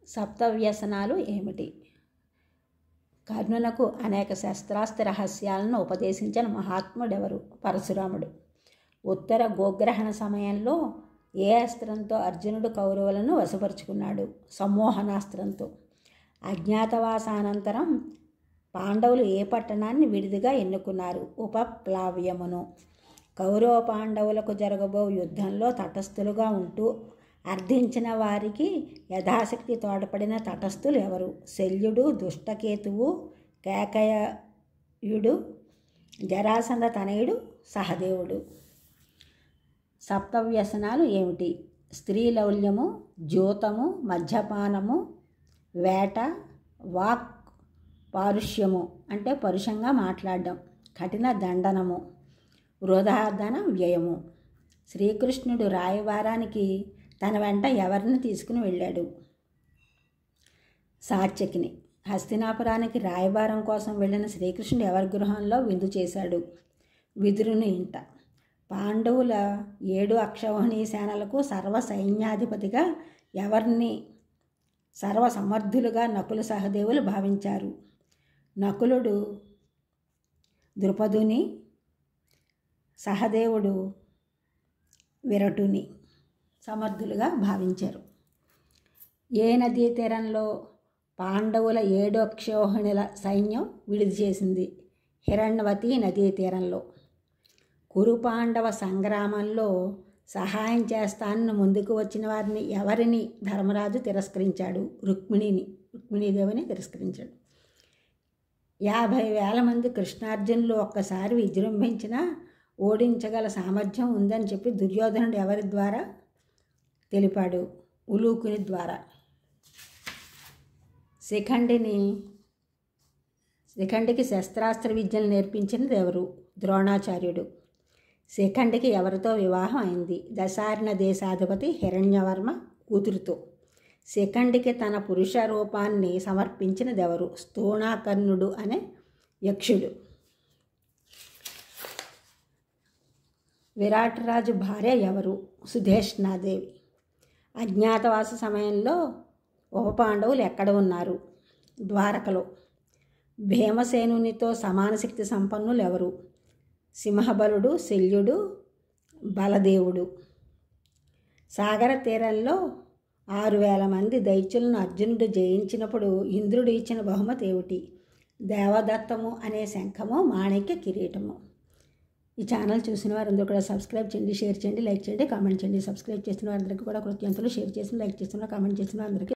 సప్తవ్యసనాలు ఏమిటి? కర్ణునకు అనేక శస్త్రాస్త్ర రహస్యాలను ఉపదేశించిన మహాత్ముడెవరు? పరశురాముడు. ఉత్తర గోగ్రహణ సమయంలో ఏ అస్త్రంతో అర్జునుడు కౌరవులను వశపరుచుకున్నాడు? సమ్మోహనాస్త్రంతో. అజ్ఞాతవాసానంతరం పాండవులు ఏ పట్టణాన్ని విడిదిగా ఎన్నుకున్నారు? ఉపప్లావ్యమును. కౌరవ పాండవులకు జరగబో యుద్ధంలో తటస్థులుగా ఉంటూ అర్థించిన వారికి యథాశక్తి తోడ్పడిన తటస్థులు ఎవరు? శల్యుడు, దుష్టకేతువు, కేకయుడు, జరాసంధ తనయుడు, సహదేవుడు. సప్తవ్యసనాలు ఏమిటి? స్త్రీలౌల్యము, జూతము, మద్యపానము, వేట, వాక్ పారుష్యము అంటే పరుషంగా మాట్లాడడం, కఠిన దండనము, వృధాధన వ్యయము. శ్రీకృష్ణుడు రాయబారానికి తన వెంట ఎవరిని తీసుకుని వెళ్ళాడు? సాత్యకిని. హస్తినాపురానికి రాయబారం కోసం వెళ్ళిన శ్రీకృష్ణుడు ఎవరి గృహంలో విందు చేశాడు? విదురుని ఇంట. పాండవుల 7 అక్షౌహిణీ సేనలకు సర్వసైన్యాధిపతిగా ఎవరిని సర్వసమర్థులుగా నకుల సహదేవులు భావించారు? నకులుడు ద్రుపదుని, సహదేవుడు విరటుని సమర్థులుగా భావించారు. ఏ నదీ తీరంలో పాండవుల 7 అక్షౌహిణుల సైన్యం విడిది చేసింది? హిరణ్యవతి నదీ తీరంలో. కురు పాండవ సంగ్రామంలో సహాయం చేస్తానని ముందుకు వచ్చిన వారిని ఎవరిని ధర్మరాజు తిరస్కరించాడు? రుక్మిణీదేవిని తిరస్కరించాడు. 50,000 మంది కృష్ణార్జునులు ఒక్కసారి విజృంభించినా ఓడించగల సామర్థ్యం ఉందని చెప్పి దుర్యోధనుడు ఎవరి ద్వారా తెలిపాడు? ఉలూకుని ద్వారా. శిఖండికి శస్త్రాస్త్ర విద్యను నేర్పించినది ఎవరు? ద్రోణాచార్యుడు. శిఖండికి ఎవరితో వివాహం అయింది? దశార్ణ దేశాధిపతి హిరణ్యవర్మ కూతురుతో. శిఖండికి తన పురుష రూపాన్ని సమర్పించినది ఎవరు? స్థూణాకర్ణుడు అనే యక్షుడు. విరాటరాజు భార్య ఎవరు? సుధేష్ణాదేవి. అజ్ఞాతవాస సమయంలో ఉప పాండవులు ఎక్కడ ఉన్నారు? ద్వారకలో. భీమసేనునితో సమాన శక్తి సంపన్నులు ఎవరు? సింహబలుడు, శల్యుడు, బలదేవుడు. సాగర తీరంలో 6,000 మంది దైత్యులను అర్జునుడు జయించినప్పుడు ఇంద్రుడు ఇచ్చిన బహుమతి ఏమిటి? దేవదత్తము అనే శంఖము, మాణిక్య కిరీటము. ఈ ఛానల్ చూసిన వారందరూ కూడా సబ్స్క్రైబ్ చేయండి, షేర్ చేయండి, లైక్ చేయండి, కామెంట్ చేయండి. సబ్స్క్రైబ్ చేసిన వారందరికీ కూడా కృతజ్ఞతలు. షేర్ చేసిన, లైక్ చేసిన, కామెంట్ చేసిన వారందరికీ